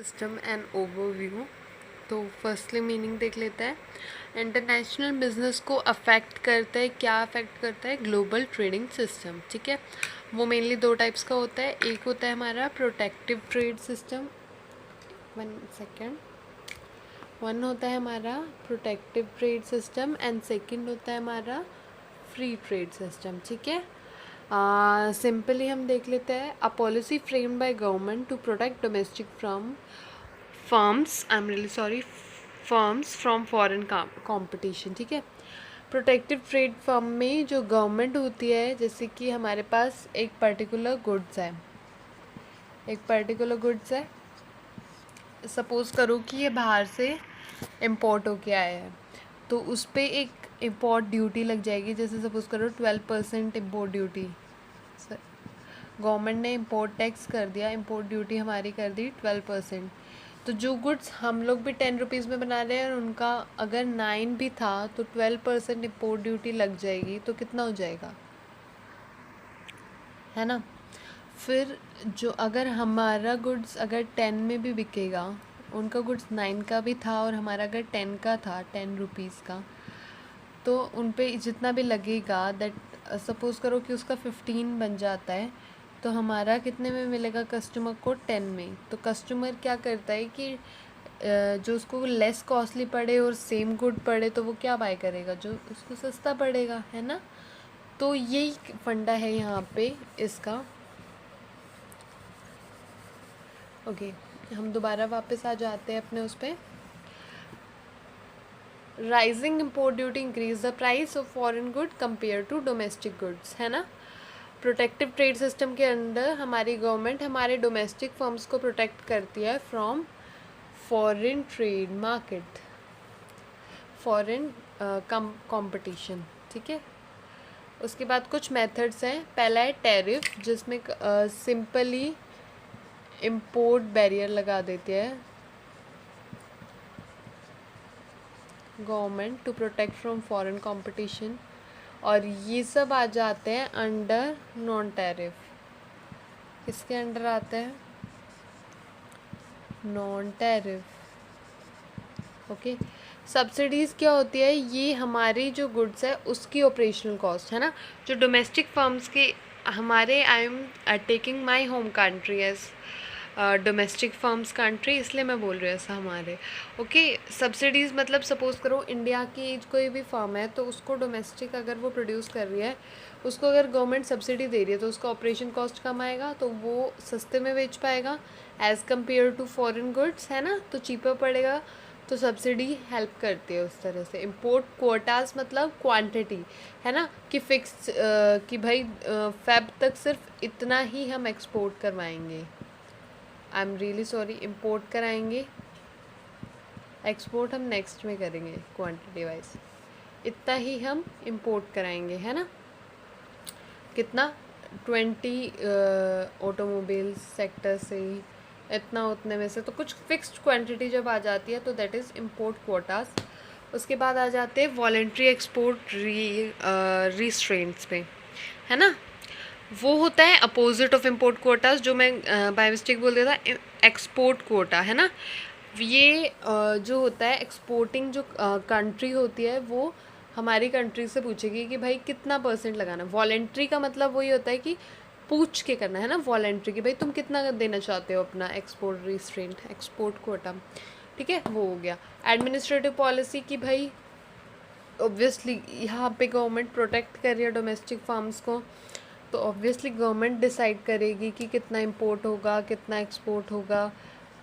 System and overview. तो firstly meaning देख लेते हैं। इंटरनेशनल बिजनेस को अफेक्ट करता है, क्या अफेक्ट करता है? Global trading system. ठीक है, वो मेनली दो टाइप्स का होता है। एक होता है हमारा प्रोटेक्टिव ट्रेड सिस्टम, वन होता है हमारा protective trade system and second होता है हमारा फ्री ट्रेड सिस्टम। ठीक है, सिंपली हम देख लेते हैं। A policy framed by government to protect domestic firms from foreign competition. ठीक है, प्रोटेक्टिव ट्रेड फर्म में जो गवर्नमेंट होती है, जैसे कि हमारे पास एक पर्टिकुलर गुड्स है, सपोज करो कि ये बाहर से इम्पोर्ट होके आया है, तो उस पर एक इम्पोर्ट ड्यूटी लग जाएगी। जैसे सपोज करो 12% इम्पोर्ट ड्यूटी, गवर्नमेंट ने इम्पोर्ट टैक्स कर दिया, इम्पोर्ट ड्यूटी हमारी कर दी 12%। तो जो गुड्स हम लोग भी 10 रुपीज़ में बना रहे हैं और उनका अगर 9 भी था, तो 12% इम्पोर्ट ड्यूटी लग जाएगी। तो कितना हो जाएगा, है ना? फिर जो अगर हमारा गुड्स अगर 10 में भी बिकेगा, उनका गुड्स 9 का भी था और हमारा अगर 10 का था, 10 रुपीज़ का, तो उन पे जितना भी लगेगा, दैट सपोज़ करो कि उसका 15 बन जाता है, तो हमारा कितने में मिलेगा कस्टमर को? 10 में। तो कस्टमर क्या करता है कि जो उसको लेस कॉस्टली पड़े और सेम गुड पड़े, तो वो क्या बाय करेगा? जो उसको सस्ता पड़ेगा, है ना? तो यही फंडा है यहाँ पे इसका। ओके, हम दोबारा वापस आ जाते हैं अपने उस पर। Rising import duty increase the price of foreign good compare to domestic goods, है ना? प्रोटेक्टिव ट्रेड सिस्टम के अंदर हमारी गवर्नमेंट हमारे डोमेस्टिक फर्म्स को प्रोटेक्ट करती है from foreign trade market, foreign competition. ठीक है, उसके बाद कुछ मेथड्स हैं। पहला है टैरिफ, जिसमें सिंपली इम्पोर्ट बैरियर लगा देते हैं government to protect from foreign competition, और ये सब आ जाते हैं अंडर नॉन टैरिफ। किसके अंडर आते हैं? Non tariff. ओके, सब्सिडीज़ क्या होती है? ये हमारी जो गुड्स है उसकी ऑपरेशनल कॉस्ट, है ना? जो डोमेस्टिक फर्म्स के हमारे, I am taking my home country as domestic firms country, इसलिए मैं बोल रही हूँ ऐसा हमारे। ओके, सब्सिडीज़ मतलब सपोज़ करो इंडिया की कोई भी फर्म है, तो उसको डोमेस्टिक अगर वो प्रोड्यूस कर रही है, उसको अगर गवर्नमेंट सब्सिडी दे रही है, तो उसका ऑपरेशन कॉस्ट कम आएगा, तो वो सस्ते में बेच पाएगा as compare to foreign goods, है ना? तो चीपर पड़ेगा। तो सब्सिडी हेल्प करती है उस तरह से। इम्पोर्ट कोटास मतलब क्वांटिटी, है ना? कि फिक्स कि भाई फेब तक सिर्फ इतना ही हम एक्सपोर्ट करवाएंगे। आई एम रियली सॉरी, इम्पोर्ट कराएंगे, एक्सपोर्ट हम नेक्स्ट में करेंगे। क्वांटिटी वाइज इतना ही हम इम्पोर्ट कराएंगे, है ना? कितना? 20 ऑटोमोबाइल सेक्टर से ही इतना, उतने में से। तो कुछ फिक्स्ड क्वांटिटी जब आ जाती है, तो दैट इज़ इम्पोर्ट कोटास। उसके बाद आ जाते हैं वॉलेंट्री एक्सपोर्ट रिस्ट्रेंट्स पे, है ना? वो होता है अपोजिट ऑफ इम्पोर्ट कोटास, जो मैं बाय मिस्टेक बोल दिया था, एक्सपोर्ट कोटा, है ना? ये जो होता है एक्सपोर्टिंग जो कंट्री होती है, वो हमारी कंट्री से पूछेगी कि भाई कितना परसेंट लगाना। वॉलेंट्री का मतलब वही होता है कि पूछ के करना, है ना? वॉलेंट्री कि भाई तुम कितना देना चाहते हो अपना एक्सपोर्ट रिस्ट्रेंट, एक्सपोर्ट कोटा। ठीक है, वो हो गया। एडमिनिस्ट्रेटिव पॉलिसी की भाई ऑब्वियसली यहाँ पे गवर्नमेंट प्रोटेक्ट कर रही है डोमेस्टिक फार्म्स को, तो ऑब्वियसली गवर्नमेंट डिसाइड करेगी कि कितना इम्पोर्ट होगा, कितना एक्सपोर्ट होगा।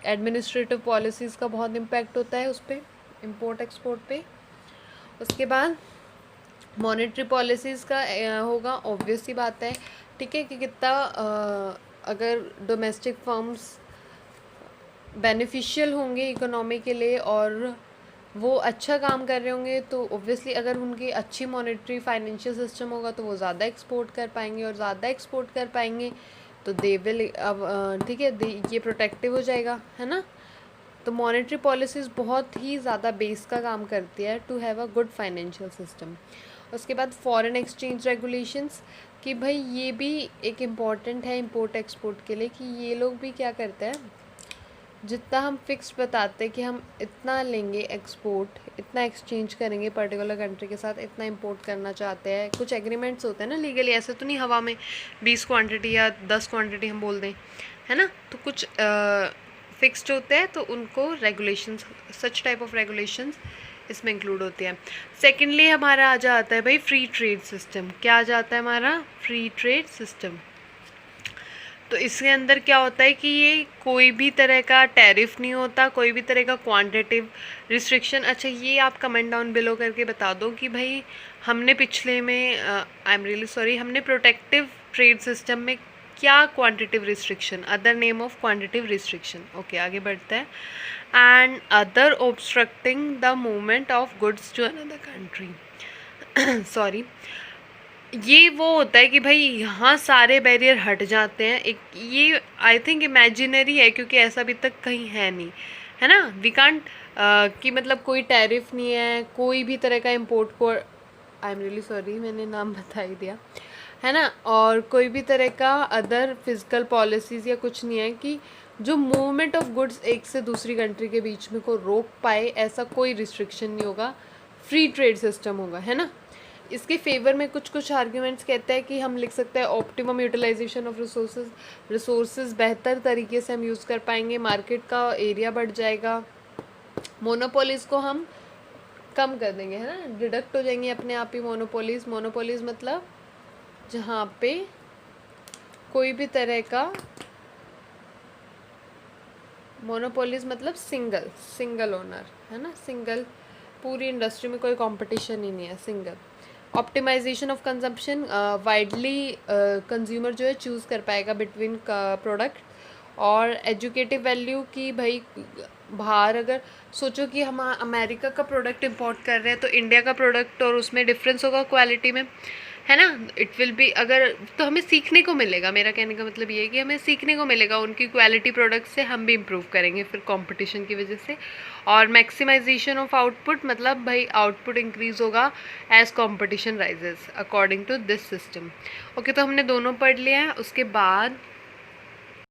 एडमिनिस्ट्रेटिव पॉलिसीज़ का बहुत इम्पैक्ट होता है उस पर, इम्पोर्ट एक्सपोर्ट पे। उसके बाद मॉनेटरी पॉलिसीज़ का होगा, ऑब्वियस सी बात है। ठीक है, कि कितना अगर डोमेस्टिक फर्म्स बेनिफिशियल होंगे इकोनॉमी के लिए और वो अच्छा काम कर रहे होंगे, तो ऑब्वियसली अगर उनकी अच्छी मॉनेटरी फाइनेंशियल सिस्टम होगा, तो वो ज़्यादा एक्सपोर्ट कर पाएंगे, और ज़्यादा एक्सपोर्ट कर पाएंगे तो दे विल, अब ठीक है, ये प्रोटेक्टिव हो जाएगा, है ना? तो मॉनेटरी पॉलिसीज़ बहुत ही ज़्यादा बेस का काम करती है to have a good financial system. उसके बाद फॉरेन एक्सचेंज रेगुलेशंस, कि भाई ये भी एक इम्पॉर्टेंट है इम्पोर्ट एक्सपोर्ट के लिए, कि ये लोग भी क्या करते हैं जितना हम फिक्स्ड बताते हैं कि हम इतना लेंगे एक्सपोर्ट, इतना एक्सचेंज करेंगे पर्टिकुलर कंट्री के साथ, इतना इंपोर्ट करना चाहते हैं, कुछ एग्रीमेंट्स होते हैं ना लीगली, ऐसे तो नहीं हवा में 20 क्वांटिटी या 10 क्वांटिटी हम बोल दें, है ना। तो कुछ फिक्स्ड होते हैं, तो उनको regulations, such type of regulations इसमें इंक्लूड होती है। सेकेंडली हमारा आ जाता है भाई फ्री ट्रेड सिस्टम। क्या आ जाता है हमारा? Free trade system. तो इसके अंदर क्या होता है कि ये कोई भी तरह का टैरिफ नहीं होता, कोई भी तरह का क्वांटिटिव रिस्ट्रिक्शन। अच्छा, ये आप कमेंट डाउन बिलो करके बता दो कि भाई हमने पिछले में आई एम रियली सॉरी, हमने प्रोटेक्टिव ट्रेड सिस्टम में क्या quantitative restriction, other name of quantitative restriction. Okay, आगे बढ़ते हैं। And other obstructing the movement of goods to another country sorry, ये वो होता है कि भाई यहाँ सारे बैरियर हट जाते हैं। एक ये आई थिंक इमेजिनरी है, क्योंकि ऐसा अभी तक कहीं है नहीं, है ना। वी कांट कि मतलब कोई टैरिफ नहीं है, कोई भी तरह का इम्पोर्ट को, आई एम रियली सॉरी मैंने नाम बता ही दिया, है ना। और कोई भी तरह का अदर फिजिकल पॉलिसीज़ या कुछ नहीं है कि जो मूवमेंट ऑफ गुड्स एक से दूसरी कंट्री के बीच में को रोक पाए, ऐसा कोई रिस्ट्रिक्शन नहीं होगा, फ्री ट्रेड सिस्टम होगा, है ना। इसके फेवर में कुछ कुछ आर्ग्यूमेंट्स कहते हैं कि हम लिख सकते हैं ऑप्टिमम यूटिलाइजेशन ऑफ रिसोर्सेज बेहतर तरीके से हम यूज़ कर पाएंगे, मार्केट का एरिया बढ़ जाएगा, मोनोपोलीज को हम कम कर देंगे, है ना, डिडक्ट हो जाएंगे अपने आप ही मोनोपोलीज। मोनोपोलीज मतलब जहाँ पे कोई भी तरह का, मोनोपोलीज मतलब सिंगल ओनर, है ना, सिंगल, पूरी इंडस्ट्री में कोई कंपटीशन ही नहीं है, single. Optimization of consumption, widely consumer जो है चूज़ कर पाएगा बिटवीन प्रोडक्ट। और एजुकेटिव वैल्यू की भाई बाहर अगर सोचो कि हम अमेरिका का प्रोडक्ट इंपोर्ट कर रहे हैं, तो इंडिया का प्रोडक्ट और उसमें डिफरेंस होगा क्वालिटी में, है ना। इट विल बी, अगर तो हमें सीखने को मिलेगा, मेरा कहने का मतलब ये है कि हमें सीखने को मिलेगा उनकी क्वालिटी प्रोडक्ट से, हम भी इम्प्रूव करेंगे फिर कंपटीशन की वजह से। और मैक्सिमाइजेशन ऑफ आउटपुट मतलब भाई आउटपुट इंक्रीज होगा as competition rises according to this system. Okay, तो हमने दोनों पढ़ लिया है। उसके बाद